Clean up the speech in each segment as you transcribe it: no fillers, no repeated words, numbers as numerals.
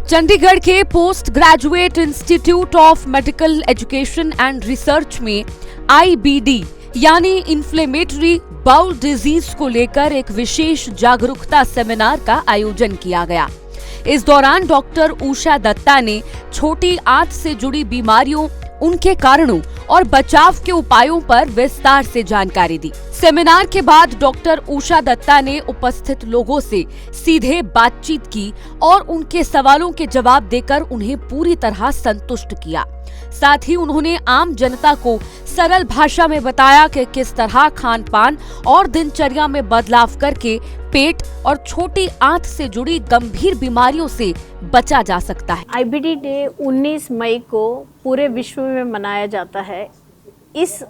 चंडीगढ़ के post graduate institute of medical education and research में IBD यानी इन्फ्लेमेटरी बाउल डिजीज को लेकर एक विशेष जागरूकता सेमिनार का आयोजन किया गया। इस दौरान डॉक्टर उषा दत्ता ने छोटी आंत से जुड़ी बीमारियों, उनके कारणों और बचाव के उपायों पर विस्तार से जानकारी दी। सेमिनार के बाद डॉक्टर उषा दत्ता ने उपस्थित लोगों से सीधे बातचीत की और उनके सवालों के जवाब देकर उन्हें पूरी तरह संतुष्ट किया। साथ ही उन्होंने आम जनता को सरल भाषा में बताया कि किस तरह खान पान और दिनचर्या में बदलाव करके पेट और छोटी आंत से जुड़ी गंभीर बीमारियों से बचा जा सकता है। आईबीडी डे 19 मई को पूरे विश्व में मनाया जाता है इस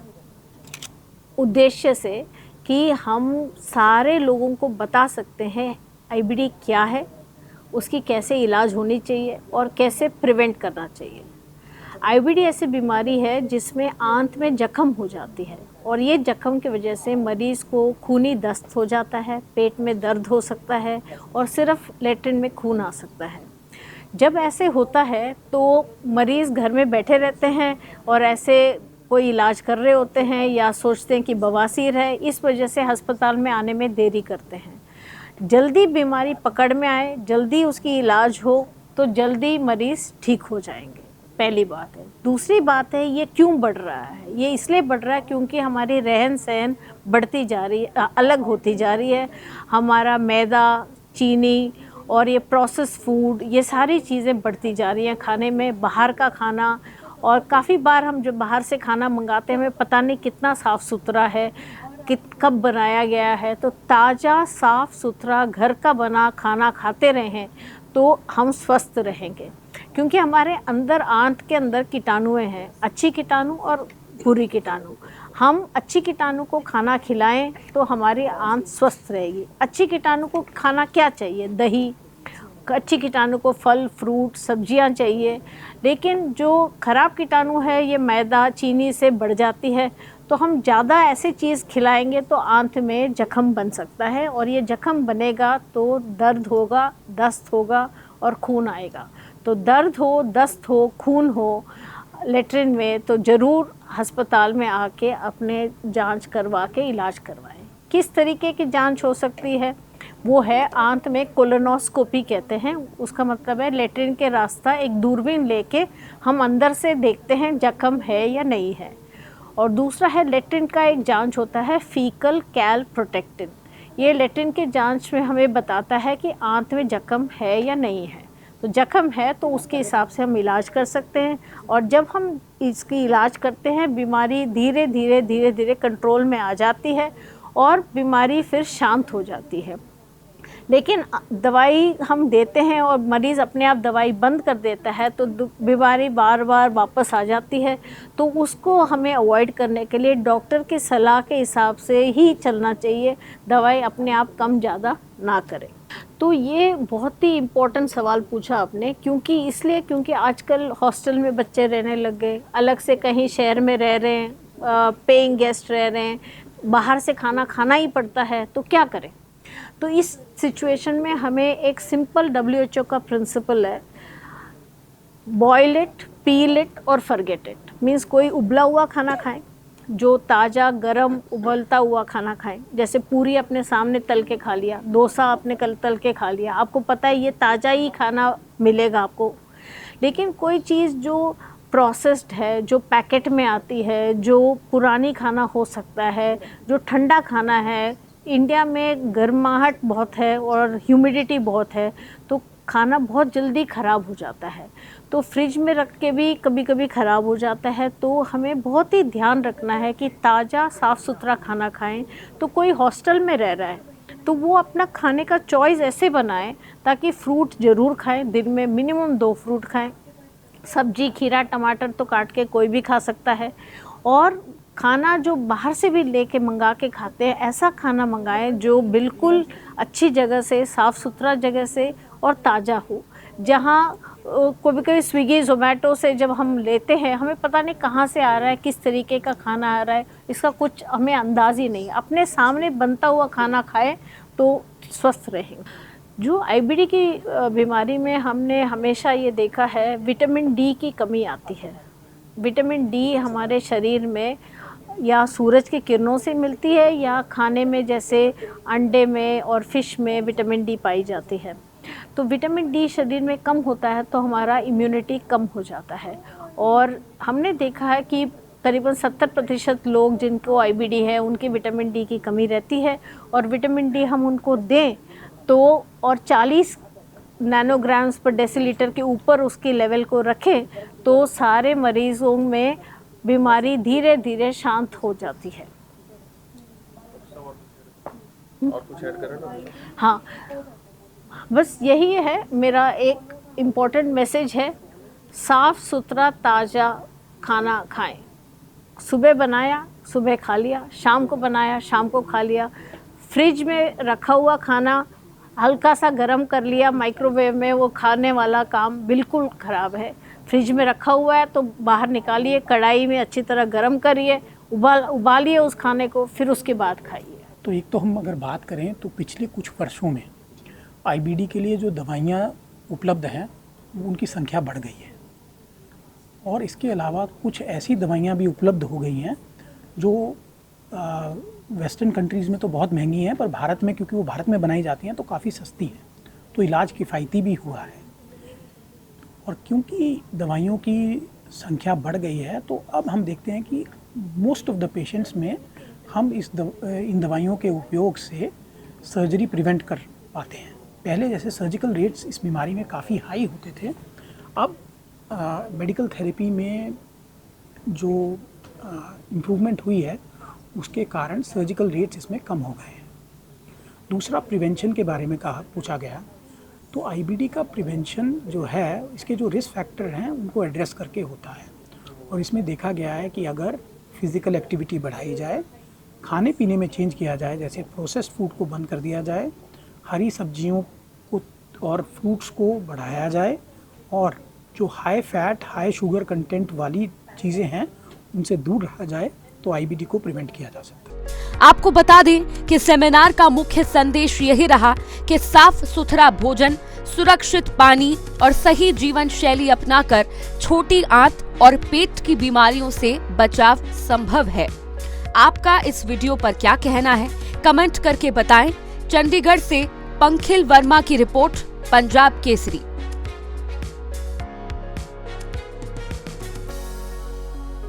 उद्देश्य से कि हम सारे लोगों को बता सकते हैं आईबीडी क्या है, उसकी कैसे इलाज होनी चाहिए और कैसे प्रिवेंट करना चाहिए। आईबीडी ऐसी बीमारी है जिसमें आंत में जख्म हो जाती है और ये जख्म की वजह से मरीज़ को खूनी दस्त हो जाता है, पेट में दर्द हो सकता है और सिर्फ लेट्रिन में खून आ सकता है। जब ऐसे होता है तो मरीज़ घर में बैठे रहते हैं और ऐसे कोई इलाज कर रहे होते हैं या सोचते हैं कि बवासीर है, इस वजह से अस्पताल में आने में देरी करते हैं। जल्दी बीमारी पकड़ में आए, जल्दी उसकी इलाज हो तो जल्दी मरीज़ ठीक हो जाएंगे, पहली बात है। दूसरी बात है ये क्यों बढ़ रहा है, ये इसलिए बढ़ रहा है क्योंकि हमारी रहन सहन बढ़ती जा रही है, अलग होती जा रही है। हमारा मैदा, चीनी और ये प्रोसेस फूड, ये सारी चीज़ें बढ़ती जा रही हैं खाने में, बाहर का खाना। और काफ़ी बार हम जो बाहर से खाना मंगाते हैं हमें पता नहीं कितना साफ़ सुथरा है, कब बनाया गया है। तो ताज़ा साफ़ सुथरा घर का बना खाना खाते रहें तो हम स्वस्थ रहेंगे, क्योंकि हमारे अंदर आंत के अंदर कीटाणुएँ हैं, अच्छी कीटाणु और बुरी कीटाणु। हम अच्छी कीटाणु को खाना खिलाएं तो हमारी आंत स्वस्थ रहेगी। अच्छी कीटाणु को खाना क्या चाहिए? दही। अच्छी कीटाणु को फल, फ्रूट, सब्जियां चाहिए। लेकिन जो खराब कीटाणु है ये मैदा, चीनी से बढ़ जाती है, तो हम ज़्यादा ऐसी चीज़ खिलाएंगे तो आंत में जख्म बन सकता है और ये जख्म बनेगा तो दर्द होगा, दस्त होगा और खून आएगा। तो दर्द हो, दस्त हो, खून हो लेट्रिन में तो ज़रूर अस्पताल में आके अपने जांच करवा के इलाज करवाएं। किस तरीके की जांच हो सकती है? वो है आंत में कोलोनोस्कोपी कहते हैं। उसका मतलब है लेट्रिन के रास्ता एक दूरबीन लेके हम अंदर से देखते हैं जख्म है या नहीं है। और दूसरा है लेट्रिन का एक जांच होता है फीकल कैलप्रोटेक्टिन। ये लेट्रिन के जांच में हमें बताता है कि आंत में जख्म है या नहीं है। तो जख्म है तो उसके हिसाब से हम इलाज कर सकते हैं और जब हम इसकी इलाज करते हैं बीमारी धीरे धीरे कंट्रोल में आ जाती है और बीमारी फिर शांत हो जाती है। लेकिन दवाई हम देते हैं और मरीज़ अपने आप दवाई बंद कर देता है तो बीमारी बार बार वापस आ जाती है। तो उसको हमें अवॉइड करने के लिए डॉक्टर की सलाह के हिसाब से ही चलना चाहिए, दवाई अपने आप कम ज़्यादा ना करें। तो ये बहुत ही इम्पोर्टेंट सवाल पूछा आपने, क्योंकि आजकल हॉस्टल में बच्चे रहने लग गए, अलग से कहीं शहर में रह रहे हैं, पेइंग गेस्ट रह रहे हैं, बाहर से खाना खाना ही पड़ता है, तो क्या करें? तो इस सिचुएशन में हमें एक सिंपल WHO का प्रिंसिपल है, बॉयल इट, पील इट और फॉरगेट इट। मीन्स कोई उबला हुआ खाना खाएं, जो ताज़ा गरम उबलता हुआ खाना खाएं। जैसे पूरी अपने सामने तल के खा लिया, डोसा आपने कल तल के खा लिया, आपको पता है ये ताज़ा ही खाना मिलेगा आपको। लेकिन कोई चीज़ जो प्रोसेस्ड है, जो पैकेट में आती है, जो पुरानी खाना हो सकता है, जो ठंडा खाना है, इंडिया में गर्माहट बहुत है और ह्यूमिडिटी बहुत है, तो खाना बहुत जल्दी ख़राब हो जाता है। तो फ्रिज में रख के भी कभी कभी ख़राब हो जाता है। तो हमें बहुत ही ध्यान रखना है कि ताज़ा साफ़ सुथरा खाना खाएं। तो कोई हॉस्टल में रह रहा है तो वो अपना खाने का चॉइस ऐसे बनाएं ताकि फ्रूट ज़रूर खाएं, दिन में मिनिमम 2 फ्रूट खाएं। सब्जी, खीरा, टमाटर तो काट के कोई भी खा सकता है। और खाना जो बाहर से भी लेके मंगा के खाते हैं ऐसा खाना मंगाएं जो बिल्कुल अच्छी जगह से, साफ़ सुथरा जगह से और ताज़ा हो। जहाँ कभी कभी स्विगी, ज़ोमैटो से जब हम लेते हैं हमें पता नहीं कहाँ से आ रहा है, किस तरीके का खाना आ रहा है, इसका कुछ हमें अंदाज़ ही नहीं। अपने सामने बनता हुआ खाना खाएं तो स्वस्थ रहेंगे। जो आईबीडी की बीमारी में हमने हमेशा ये देखा है, विटामिन डी की कमी आती है। विटामिन डी हमारे शरीर में या सूरज की किरणों से मिलती है या खाने में, जैसे अंडे में और फिश में विटामिन डी पाई जाती है। तो विटामिन डी शरीर में कम होता है तो हमारा इम्यूनिटी कम हो जाता है। और हमने देखा है कि करीबन 70% लोग जिनको आईबीडी है उनकी विटामिन डी की कमी रहती है, और विटामिन डी हम उनको दें तो और 40 नैनोग्राम्स पर डेसीलीटर के ऊपर उसकी लेवल को रखें तो सारे मरीजों में बीमारी धीरे धीरे शांत हो जाती है। और कुछ ऐड करें ना? हाँ, बस यही है मेरा एक इम्पोर्टेंट मैसेज है, साफ़ सुथरा ताज़ा खाना खाएं। सुबह बनाया, सुबह खा लिया, शाम को बनाया, शाम को खा लिया। फ्रिज में रखा हुआ खाना हल्का सा गर्म कर लिया माइक्रोवेव में, वो खाने वाला काम बिल्कुल ख़राब है। फ्रिज में रखा हुआ है तो बाहर निकालिए, कढ़ाई में अच्छी तरह गर्म करिए, उबालिए उस खाने को, फिर उसके बाद खाइए। तो एक तो हम अगर बात करें तो पिछले कुछ वर्षों में आईबीडी के लिए जो दवाइयाँ उपलब्ध हैं उनकी संख्या बढ़ गई है, और इसके अलावा कुछ ऐसी दवाइयाँ भी उपलब्ध हो गई हैं जो वेस्टर्न कंट्रीज़ में तो बहुत महंगी हैं, पर भारत में, क्योंकि वो भारत में बनाई जाती हैं तो काफ़ी सस्ती हैं, तो इलाज किफ़ायती भी हुआ है। और क्योंकि दवाइयों की संख्या बढ़ गई है तो अब हम देखते हैं कि मोस्ट ऑफ द पेशेंट्स में हम इन दवाइयों के उपयोग से सर्जरी प्रिवेंट कर पाते हैं। पहले जैसे सर्जिकल रेट्स इस बीमारी में काफ़ी हाई होते थे, अब मेडिकल थेरेपी में जो इम्प्रूवमेंट हुई है उसके कारण सर्जिकल रेट्स इसमें कम हो गए हैं। दूसरा, प्रिवेंशन के बारे में पूछा गया, तो आईबीडी का प्रिवेंशन जो है, इसके जो रिस्क फैक्टर हैं उनको एड्रेस करके होता है, और इसमें देखा गया है कि अगर फिज़िकल एक्टिविटी बढ़ाई जाए, खाने पीने में चेंज किया जाए, जैसे प्रोसेस्ड फूड को बंद कर दिया जाए, हरी सब्जियों को और फ्रूट्स को बढ़ाया जाए, और जो high fat high sugar content वाली चीज़ें हैं उनसे दूर रहा जाए, तो आईबीडी को प्रिवेंट किया जा सकता है। आपको बता दें कि सेमिनार का मुख्य संदेश यही रहा कि साफ सुथरा भोजन, सुरक्षित पानी और सही जीवन शैली अपनाकर छोटी आंत और पेट की बीमारियों से बचाव संभव है। आपका इस वीडियो पर क्या कहना है, कमेंट करके बताएं। चंडीगढ़ से पंखिल वर्मा की रिपोर्ट, पंजाब केसरी।